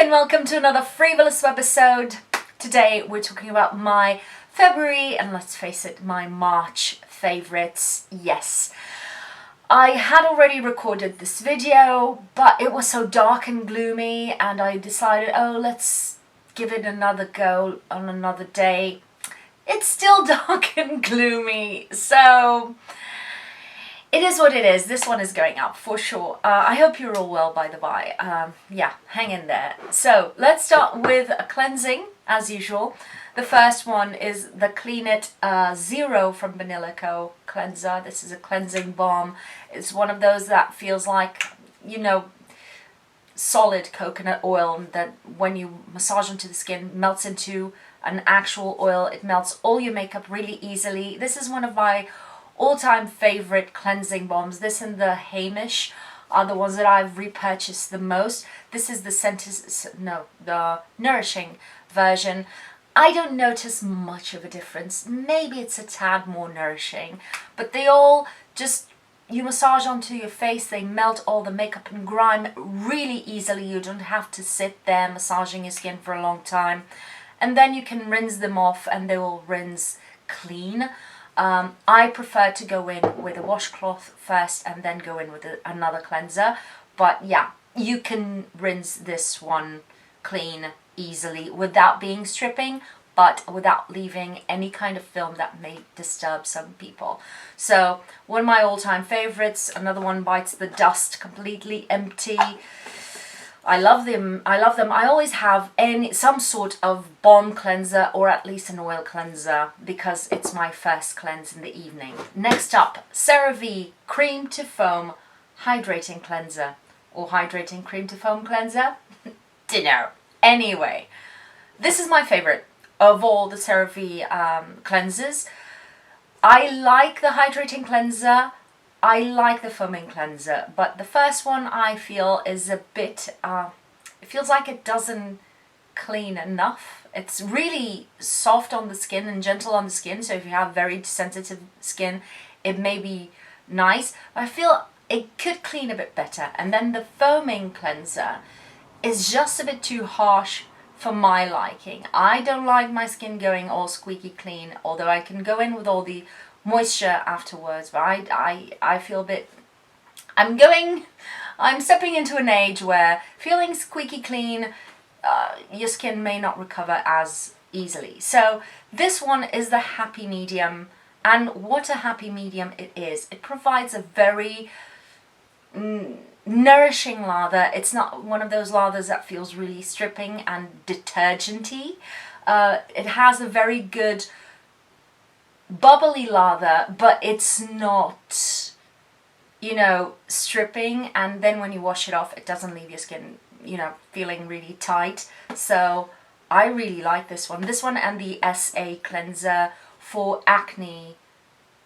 and welcome to another Free.volous episode. Today we're talking about my February and, let's face it, my March favourites. Yes, I had already recorded this video, but it was so dark and gloomy and I decided, oh, let's give it another go on another day. It's still dark and gloomy, so it is what it is. This one is going up for sure. I hope you're all well, by the by. Yeah, hang in there. So let's start with a cleansing, as usual. The first one is the Clean It Zero from Vanilla Co. cleanser. This is a cleansing balm. It's one of those that feels like, you know, solid coconut oil that when you massage onto the skin melts into an actual oil. It melts all your makeup really easily. This is one of my all-time favorite cleansing balms. This and the Hamish are the ones that I've repurchased the most. This is the nourishing version. I don't notice much of a difference. Maybe it's a tad more nourishing, but they all just, you massage onto your face, they melt all the makeup and grime really easily. You don't have to sit there massaging your skin for a long time, and then you can rinse them off and they will rinse clean. I prefer to go in with a washcloth first and then go in with another cleanser. But yeah, you can rinse this one clean easily without being stripping, but without leaving any kind of film that may disturb some people. So one of my all-time favorites. Another one bites the dust, completely empty. I love them. I always have some sort of balm cleanser or at least an oil cleanser because it's my first cleanse in the evening. Next up, Cerave Cream to Foam Hydrating Cleanser or Hydrating Cream to Foam Cleanser. Dunno. Anyway, this is my favorite of all the Cerave cleansers. I like the hydrating cleanser. I like the foaming cleanser, but the first one I feel is a bit, it feels like it doesn't clean enough. It's really soft on the skin and gentle on the skin, so if you have very sensitive skin, it may be nice. But I feel it could clean a bit better. And then the foaming cleanser is just a bit too harsh for my liking. I don't like my skin going all squeaky clean, although I can go in with all the moisture afterwards, but I feel a bit, I'm stepping into an age where feeling squeaky clean, your skin may not recover as easily. So this one is the happy medium, and what a happy medium it is. It provides a very nourishing lather. It's not one of those lathers that feels really stripping and detergenty. It has a very good bubbly lather, but it's not, you know, stripping, and then when you wash it off it doesn't leave your skin, you know, feeling really tight. So I really like this one and the SA cleanser for acne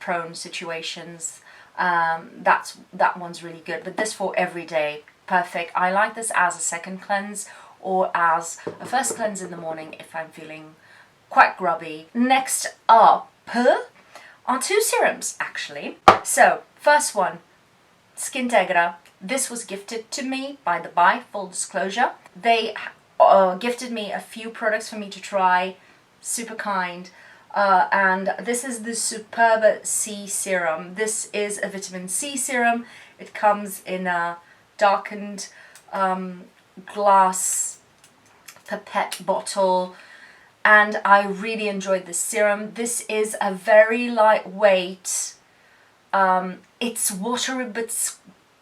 prone situations. That one's really good, but this for everyday, perfect. I like this as a second cleanse or as a first cleanse in the morning if I'm feeling quite grubby. Next up are two serums, actually. So first one, Skintegra. This was gifted to me, by the by, full disclosure. They gifted me a few products for me to try, super kind. And this is the Superb C Serum. This is a vitamin C serum. It comes in a darkened glass pipette bottle, and I really enjoyed this serum. This is a very lightweight, it's watery but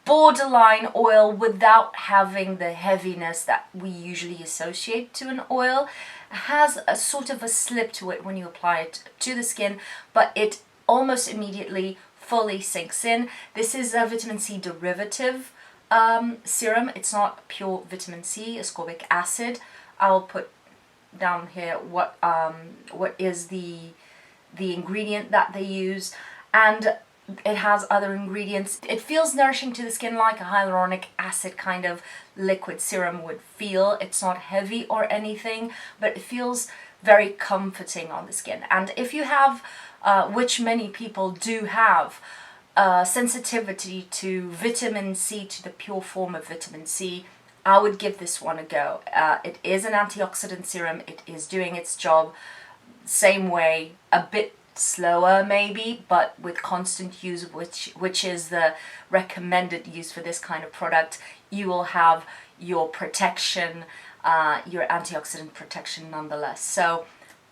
borderline oil without having the heaviness that we usually associate to an oil. It has a sort of a slip to it when you apply it to the skin, but it almost immediately fully sinks in. This is a vitamin C derivative serum. It's not pure vitamin C, ascorbic acid. I'll put down here what is the ingredient that they use, and it has other ingredients. It feels nourishing to the skin like a hyaluronic acid kind of liquid serum would feel. It's not heavy or anything, but it feels very comforting on the skin. And if you have, which many people do have, sensitivity to vitamin C, to the pure form of vitamin C, I would give this one a go. It is an antioxidant serum. It is doing its job same way, a bit slower maybe, but with constant use, which is the recommended use for this kind of product, you will have your protection, your antioxidant protection nonetheless. So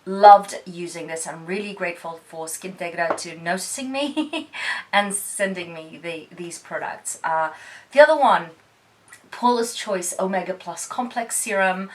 loved using this. I'm really grateful for Skintegra to noticing me and sending me these products. The other one, Paula's Choice Omega Plus Complex Serum.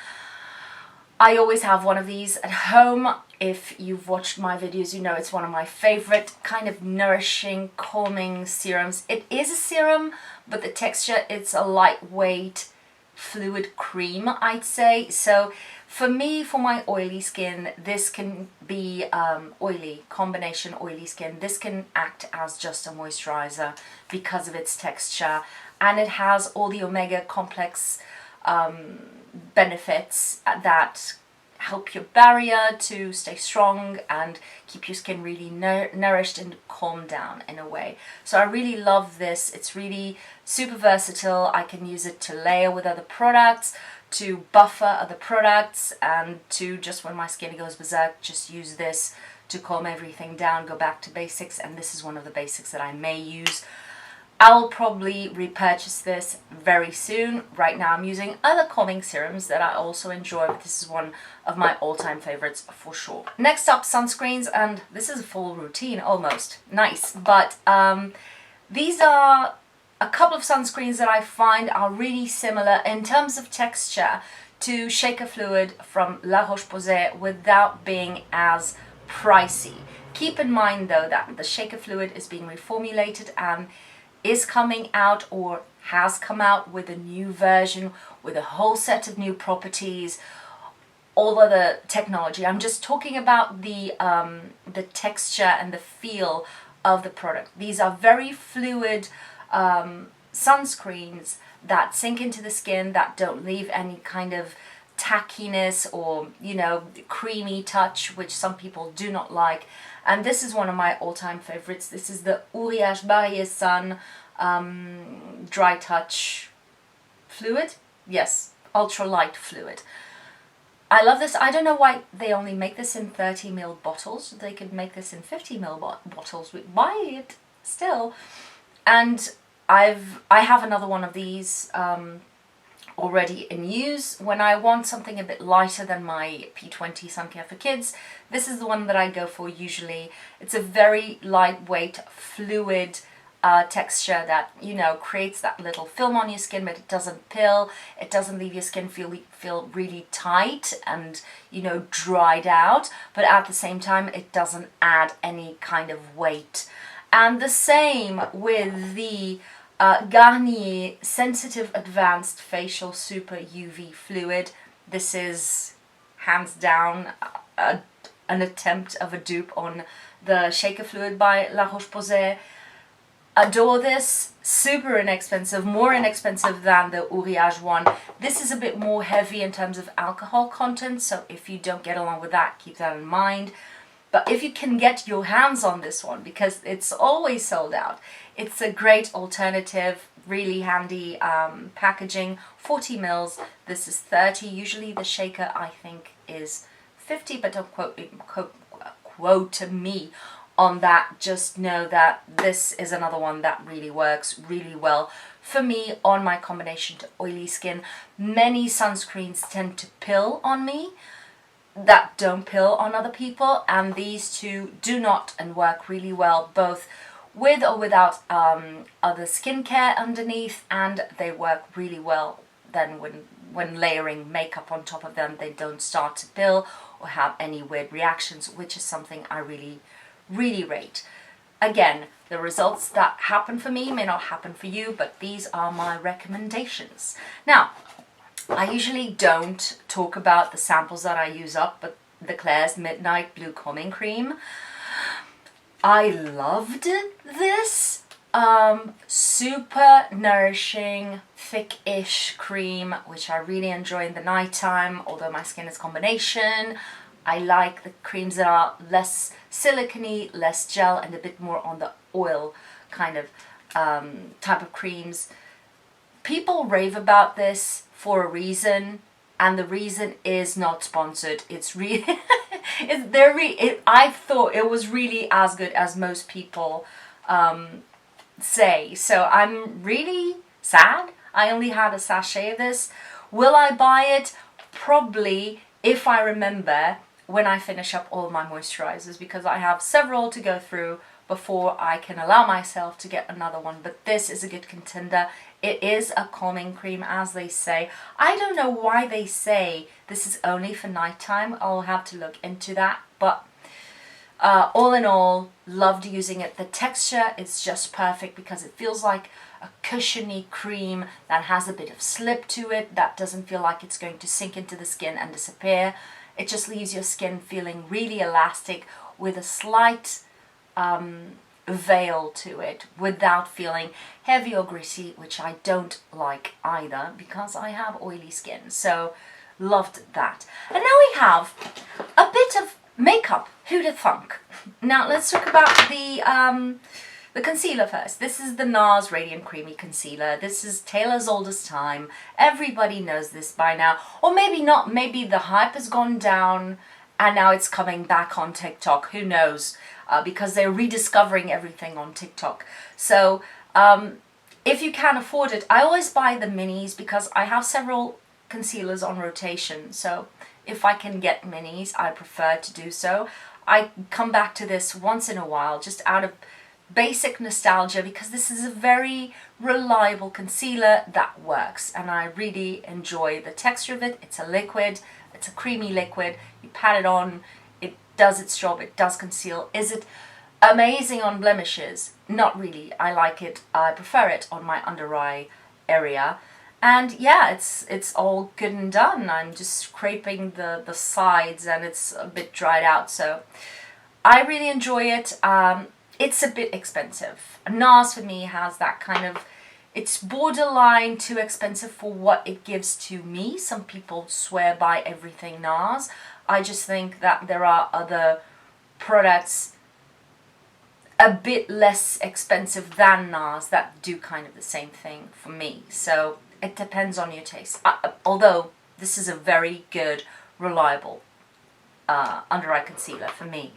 I always have one of these at home. If you've watched my videos, you know it's one of my favorite kind of nourishing, calming serums. It is a serum, but the texture, it's a lightweight fluid cream, I'd say. So for me, for my oily skin, this can be combination oily skin. This can act as just a moisturizer because of its texture, and it has all the omega complex benefits that help your barrier to stay strong and keep your skin really nourished and calm down in a way. So I really love this. It's really super versatile. I can use it to layer with other products, to buffer other products, and to just when my skin goes berserk, just use this to calm everything down, go back to basics. And this is one of the basics that I may use. I'll probably repurchase this very soon. Right now I'm using other calming serums that I also enjoy, but this is one of my all-time favorites for sure. Next up, sunscreens, and this is a full routine almost. Nice, but these are a couple of sunscreens that I find are really similar in terms of texture to Shaker Fluid from La Roche-Posay without being as pricey. Keep in mind though that the Shaker Fluid is being reformulated and is coming out or has come out with a new version with a whole set of new properties, all of the technology. I'm just talking about the texture and the feel of the product. These are very fluid sunscreens that sink into the skin, that don't leave any kind of tackiness or, you know, creamy touch, which some people do not like. And this is one of my all-time favorites. This is the Uriage Barrier Sun Dry Touch Fluid. Yes, ultra light fluid. I love this. I don't know why they only make this in 30ml bottles. They could make this in 50ml bottles. We'd buy it still. And I have another one of these already in use. When I want something a bit lighter than my P20 Sun Care for Kids, this is the one that I go for usually. It's a very lightweight, fluid texture that, you know, creates that little film on your skin, but it doesn't pill. It doesn't leave your skin feel really tight and, you know, dried out, but at the same time it doesn't add any kind of weight. And the same with the Garnier Sensitive Advanced Facial Super UV Fluid. This is hands down an attempt of a dupe on the Shaker Fluid by La Roche-Posay. Adore this. Super inexpensive, more inexpensive than the Uriage one. This is a bit more heavy in terms of alcohol content, so if you don't get along with that, keep that in mind. But if you can get your hands on this one, because it's always sold out, it's a great alternative, really handy packaging. 40ml, this is 30. Usually the Shaker, I think, is 50, but don't quote me on that. Just know that this is another one that really works really well for me on my combination to oily skin. Many sunscreens tend to pill on me that don't pill on other people, and these two do not, and work really well both with or without other skincare underneath, and they work really well then when layering makeup on top of them. They don't start to pill or have any weird reactions, which is something I really rate. Again, the results that happen for me may not happen for you, but these are my recommendations. Now, I usually don't talk about the samples that I use up, but the Klairs Midnight Blue Calming Cream, I loved this. Super nourishing, thick-ish cream, which I really enjoy in the nighttime, although my skin is combination. I like the creams that are less silicone-y, less gel, and a bit more on the oil kind of type of creams. People rave about this for a reason, and the reason is not sponsored. It's really, I thought it was really as good as most people say. So I'm really sad. I only had a sachet of this. Will I buy it? Probably, if I remember when I finish up all my moisturizers, because I have several to go through before I can allow myself to get another one. But this is a good contender. It is a calming cream, as they say. I don't know why they say this is only for nighttime. I'll have to look into that. But all in all, loved using it. The texture is just perfect because it feels like a cushiony cream that has a bit of slip to it, that doesn't feel like it's going to sink into the skin and disappear. It just leaves your skin feeling really elastic with a slight veil to it without feeling heavy or gritty, which I don't like either because I have oily skin. So loved that. And now we have a bit of makeup. Who'd have thunk? Now let's talk about the concealer first. This is the NARS Radiant Creamy Concealer. This is Taylor's oldest time. Everybody knows this by now. Or maybe not. Maybe the hype has gone down and now it's coming back on TikTok. Who knows? Because they're rediscovering everything on TikTok. So if you can afford it, I always buy the minis because I have several concealers on rotation. So if I can get minis, I prefer to do so. I come back to this once in a while just out of basic nostalgia because this is a very reliable concealer that works and I really enjoy the texture of it. It's a liquid, it's a creamy liquid. You pat it on, it does its job, it does conceal. Is it amazing on blemishes? Not really. I like it, I prefer it on my under eye area. And yeah, it's all good and done. I'm just scraping the sides and it's a bit dried out, so I really enjoy it. It's a bit expensive. NARS for me has that kind of, it's borderline too expensive for what it gives to me. Some people swear by everything NARS. I just think that there are other products a bit less expensive than NARS that do kind of the same thing for me. So it depends on your taste. Although this is a very good, reliable under eye concealer for me.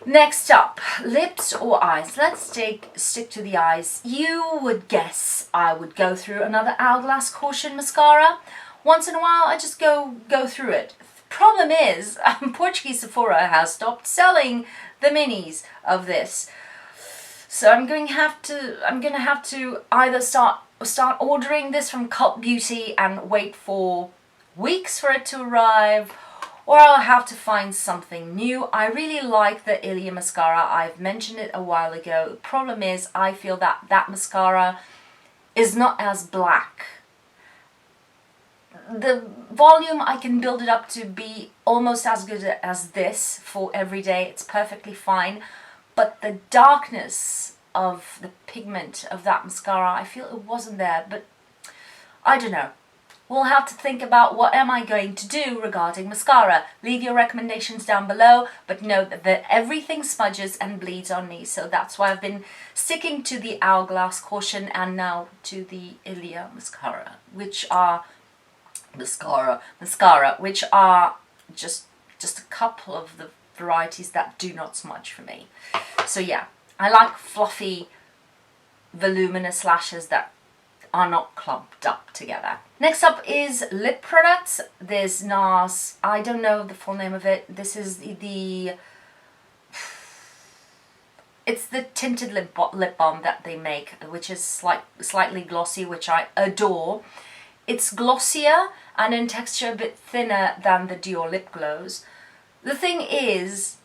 Next up, lips or eyes. Let's stick to the eyes. You would guess I would go through another Hourglass Caution mascara. Once in a while, I just go through it. Problem is, Portuguese Sephora has stopped selling the minis of this, so I'm gonna have to either start ordering this from Cult Beauty and wait for weeks for it to arrive, or I'll have to find something new. I really like the Ilia mascara. I've mentioned it a while ago. The problem is I feel that that mascara is not as black. The volume, I can build it up to be almost as good as this for every day. It's perfectly fine. But the darkness of the pigment of that mascara, I feel it wasn't there. But I don't know. We'll have to think about what am I going to do regarding mascara. Leave your recommendations down below, but know that everything smudges and bleeds on me. So that's why I've been sticking to the Hourglass Caution and now to the Ilia mascara, which are which are just a couple of the varieties that do not smudge for me. So yeah, I like fluffy, voluminous lashes that are not clumped up together. Next up is lip products. There's NARS, I don't know the full name of it. This is it's the tinted lip balm that they make, which is slightly glossy, which I adore. It's glossier and in texture a bit thinner than the Dior lip glows. The thing is,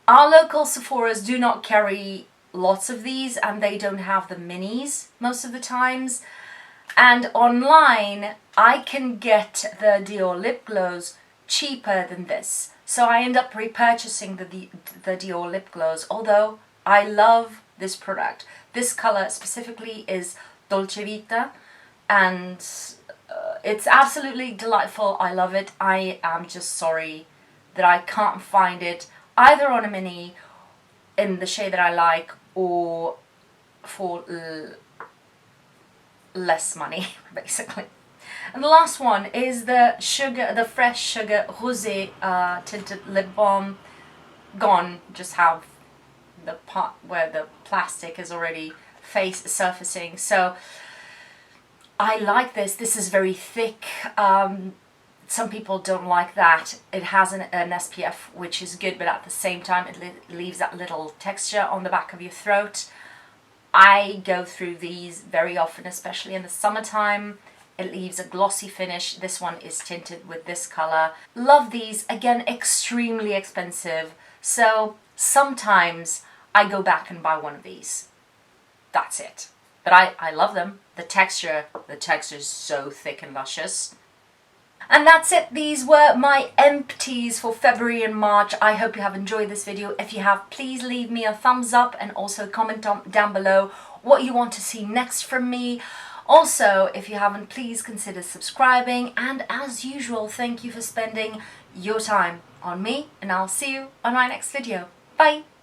our local Sephoras do not carry lots of these and they don't have the minis most of the times. And online, I can get the Dior lip glows cheaper than this. So I end up repurchasing the Dior lip glows, although I love this product. This color specifically is Dolce Vita, and it's absolutely delightful. I love it. I am just sorry that I can't find it either on a mini in the shade that I like or for less money, basically. And the last one is the Fresh Sugar Rosé tinted lip balm. Gone, just have the part where the plastic is already surfacing. So I like this. This is very thick. Some people don't like that. It has an SPF, which is good, but at the same time it leaves that little texture on the back of your throat. I go through these very often, especially in the summertime. It leaves a glossy finish. This one is tinted with this color. Love these. Again, extremely expensive. So sometimes I go back and buy one of these. That's it. But I love them. The texture is so thick and luscious. And that's it. These were my empties for February and March. I hope you have enjoyed this video. If you have, please leave me a thumbs up and also comment down below what you want to see next from me. Also, if you haven't, please consider subscribing. And as usual, thank you for spending your time on me, and I'll see you on my next video. Bye!